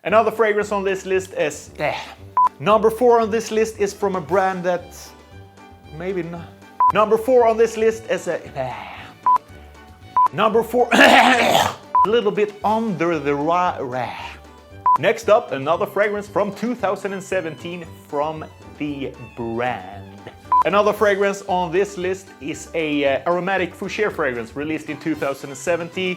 Another fragrance on this list is... Number 4 on this list is from a brand that... maybe not. Number 4 on this list is a... Number 4... a little bit under the Next up, another fragrance from 2017 from the brand. Another fragrance on this list is a aromatic fougere fragrance released in 2070.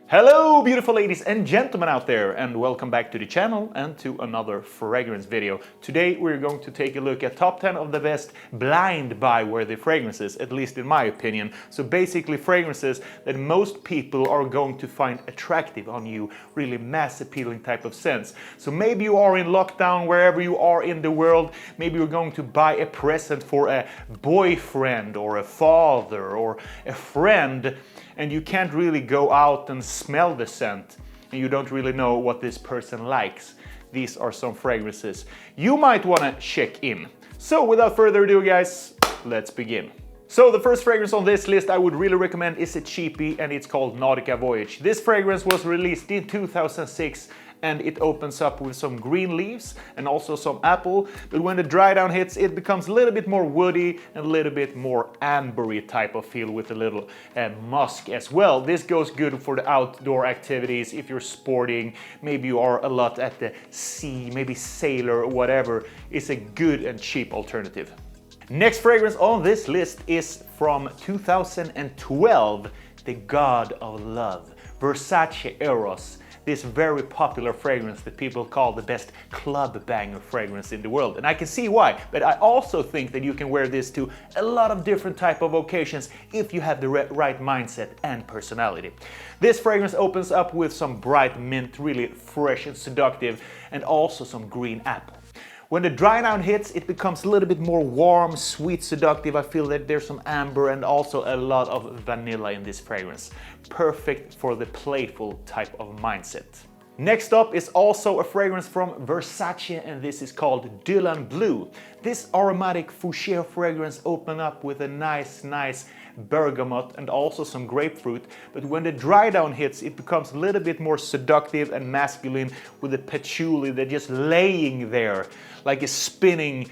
Hello beautiful ladies and gentlemen out there, and welcome back to the channel and to another fragrance video. Today we're going to take a look at top 10 of the best blind buy worthy fragrances, at least in my opinion. So basically fragrances that most people are going to find attractive on you, really mass appealing type of scents. So maybe you are in lockdown wherever you are in the world, maybe you're going to buy a present for a boyfriend or a father or a friend, and you can't really go out and smell the scent, and you don't really know what this person likes. These are some fragrances you might want to check in. So without further ado guys, let's begin. So the first fragrance on this list I would really recommend is a cheapie, and it's called Nautica Voyage. This fragrance was released in 2006 and it opens up with some green leaves and also some apple, but when the dry down hits it becomes a little bit more woody and a little bit more ambery type of feel with a little musk as well. This goes good for the outdoor activities if you're sporting, maybe you are a lot at the sea, maybe sailor or whatever. It's a good and cheap alternative. Next fragrance on this list is from 2012, the God of Love, Versace Eros. This very popular fragrance that people call the best club banger fragrance in the world. And I can see why, but I also think that you can wear this to a lot of different type of occasions if you have the right mindset and personality. This fragrance opens up with some bright mint, really fresh and seductive, and also some green apple. When the dry down hits, it becomes a little bit more warm, sweet, seductive. I feel that there's some amber and also a lot of vanilla in this fragrance. Perfect for the playful type of mindset. Next up is also a fragrance from Versace, and this is called Dylan Blue. This aromatic fougere fragrance opens up with a nice bergamot and also some grapefruit, but when the dry down hits it becomes a little bit more seductive and masculine with the patchouli that just laying there like a spinning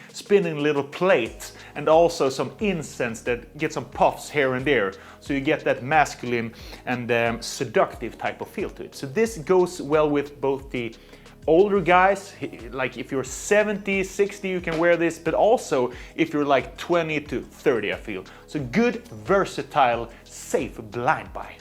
little plate, and also some incense that gets some puffs here and there, so you get that masculine and seductive type of feel to it. So this goes well with both the older guys, like if you're 70, 60 you can wear this, but also if you're like 20 to 30 I feel. So good, versatile, safe blind buy.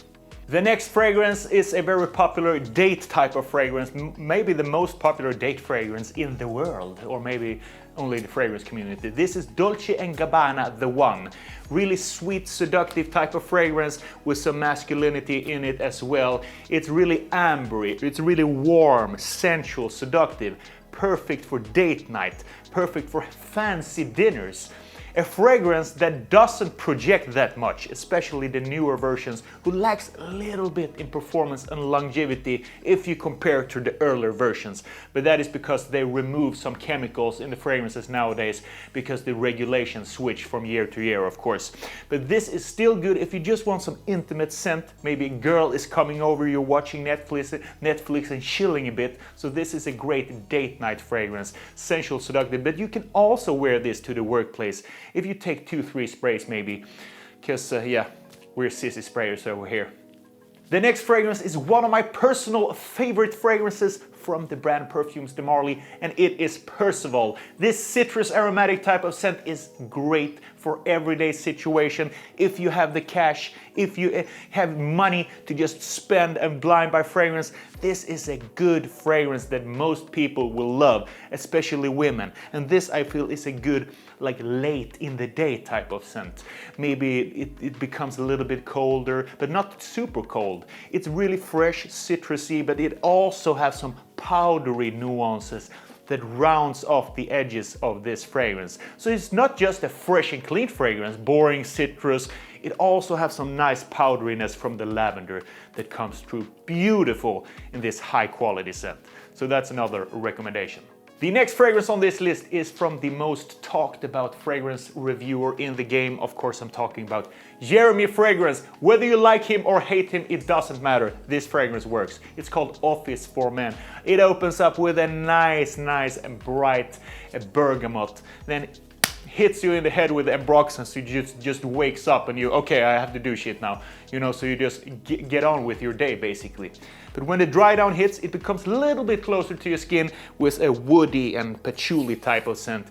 The next fragrance is a very popular date type of fragrance, maybe the most popular date fragrance in the world, or maybe only the fragrance community. This is Dolce & Gabbana The One. Really sweet, seductive type of fragrance with some masculinity in it as well. It's really ambery, it's really warm, sensual, seductive. Perfect for date night, perfect for fancy dinners. A fragrance that doesn't project that much, especially the newer versions, who lacks a little bit in performance and longevity if you compare to the earlier versions. But that is because they remove some chemicals in the fragrances nowadays, because the regulations switch from year to year, of course. But this is still good if you just want some intimate scent. Maybe a girl is coming over, you're watching Netflix and chilling a bit. So this is a great date night fragrance, sensual, seductive, but you can also wear this to the workplace. If you take 2-3 sprays maybe, because yeah, we're sissy sprayers over here. The next fragrance is one of my personal favorite fragrances from the brand Perfumes de Marly, and it is Percival. This citrus aromatic type of scent is great for everyday situation. If you have the cash, if you have money to just spend and blind buy fragrance, this is a good fragrance that most people will love, especially women. And this I feel is a good like late in the day type of scent. Maybe it becomes a little bit colder, but not super cold. It's really fresh, citrusy, but it also has some powdery nuances that rounds off the edges of this fragrance. So it's not just a fresh and clean fragrance, boring citrus. It also has some nice powderiness from the lavender that comes through beautiful in this high quality scent. So that's another recommendation. The next fragrance on this list is from the most talked about fragrance reviewer in the game. Of course, I'm talking about Jeremy Fragrance. Whether you like him or hate him, it doesn't matter. This fragrance works. It's called Office for Men. It opens up with a nice and bright bergamot. Then hits you in the head with ambroxan, so you just wakes up and okay, I have to do shit now, you know, so you just get on with your day basically. But when the dry down hits, it becomes a little bit closer to your skin with a woody and patchouli type of scent,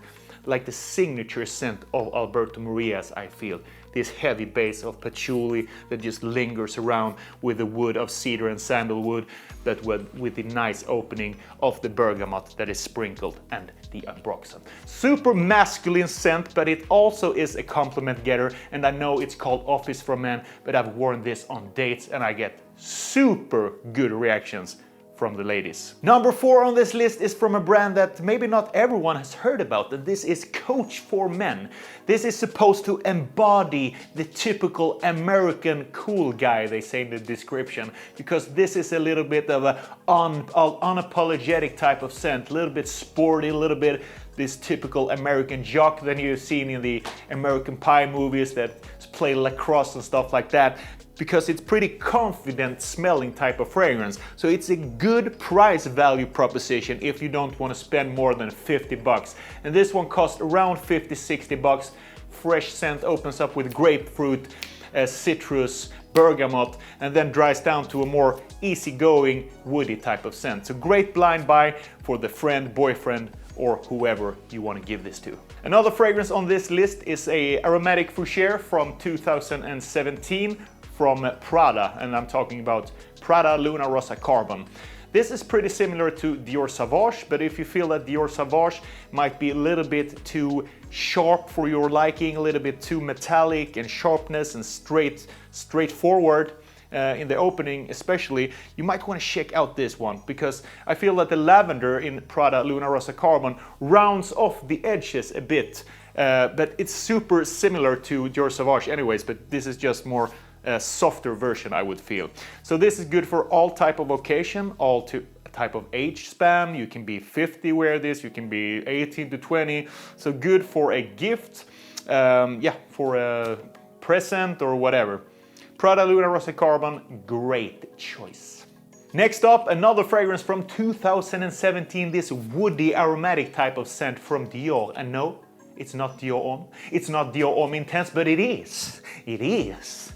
like the signature scent of Alberto Morillas, I feel. This heavy base of patchouli that just lingers around with the wood of cedar and sandalwood, but with the nice opening of the bergamot that is sprinkled and the ambroxan. Super masculine scent, but it also is a compliment getter, and I know it's called Office for Men, but I've worn this on dates and I get super good reactions from the ladies. Number 4 on this list is from a brand that maybe not everyone has heard about, and this is Coach for Men. This is supposed to embody the typical American cool guy, they say in the description, because this is a little bit of an unapologetic type of scent, a little bit sporty, a little bit this typical American jock that you've seen in the American Pie movies that play lacrosse and stuff like that, because it's pretty confident smelling type of fragrance. So it's a good price value proposition if you don't want to spend more than 50 bucks. And this one costs around 50-60 bucks. Fresh scent opens up with grapefruit, citrus, bergamot, and then dries down to a more easygoing woody type of scent. So great blind buy for the friend, boyfriend, or whoever you want to give this to. Another fragrance on this list is a aromatic fougere from 2017 from Prada, and I'm talking about Prada Luna Rosa Carbon. This is pretty similar to Dior Sauvage, but if you feel that Dior Sauvage might be a little bit too sharp for your liking, a little bit too metallic and sharpness and straightforward in the opening especially, you might want to check out this one, because I feel that the lavender in Prada Luna Rosa Carbon rounds off the edges a bit, but it's super similar to Dior Sauvage anyways, but this is just more a softer version, I would feel. So this is good for all type of occasion, all type of age span. You can be 50 wear this, you can be 18 to 20. So good for a gift, for a present or whatever. Prada Luna Rosa Carbon, great choice. Next up, another fragrance from 2017, this woody aromatic type of scent from Dior. And no, it's not Dior Homme. It's not Dior Homme Intense, but it is. It is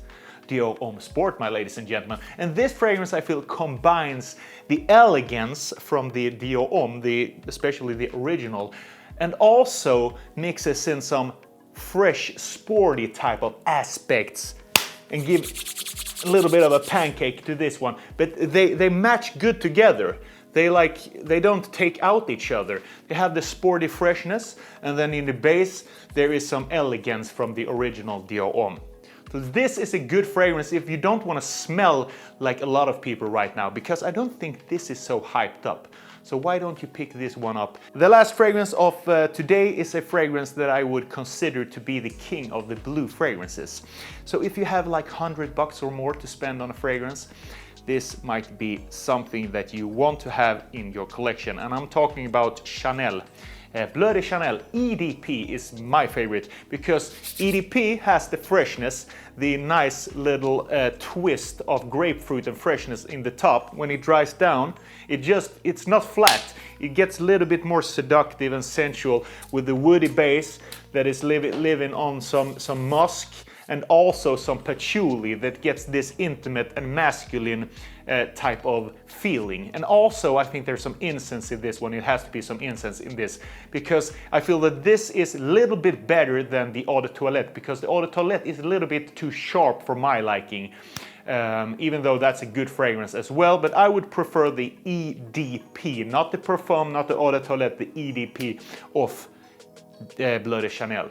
Dior Homme Sport, my ladies and gentlemen. And this fragrance, I feel, combines the elegance from the Dior Homme, especially the original, and also mixes in some fresh, sporty type of aspects and give a little bit of a pancake to this one. But they match good together. They don't take out each other. They have the sporty freshness, and then in the base there is some elegance from the original Dior Homme. So this is a good fragrance if you don't want to smell like a lot of people right now, because I don't think this is so hyped up. So why don't you pick this one up? The last fragrance of today is a fragrance that I would consider to be the king of the blue fragrances. So if you have like 100 bucks or more to spend on a fragrance, this might be something that you want to have in your collection. And I'm talking about Chanel. Bleu de Chanel EDP is my favorite, because EDP has the freshness, the nice little twist of grapefruit and freshness in the top. When it dries down, it's not flat. It gets a little bit more seductive and sensual with the woody base that is living on some musk and also some patchouli that gets this intimate and masculine type of feeling. And also I think there's some incense in this one. It has to be some incense in this, because I feel that this is a little bit better than the Eau de Toilette, because the Eau de Toilette is a little bit too sharp for my liking, even though that's a good fragrance as well. But I would prefer the EDP, not the Parfum, not the Eau de Toilette, the EDP of Bleu de Chanel.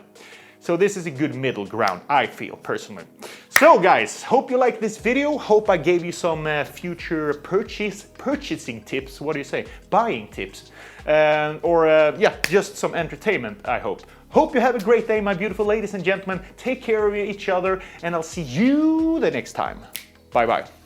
So this is a good middle ground, I feel, personally. So guys, hope you liked this video. Hope I gave you some future purchasing tips. What do you say? Buying tips. Just some entertainment, I hope. Hope you have a great day, my beautiful ladies and gentlemen. Take care of each other, and I'll see you the next time. Bye-bye.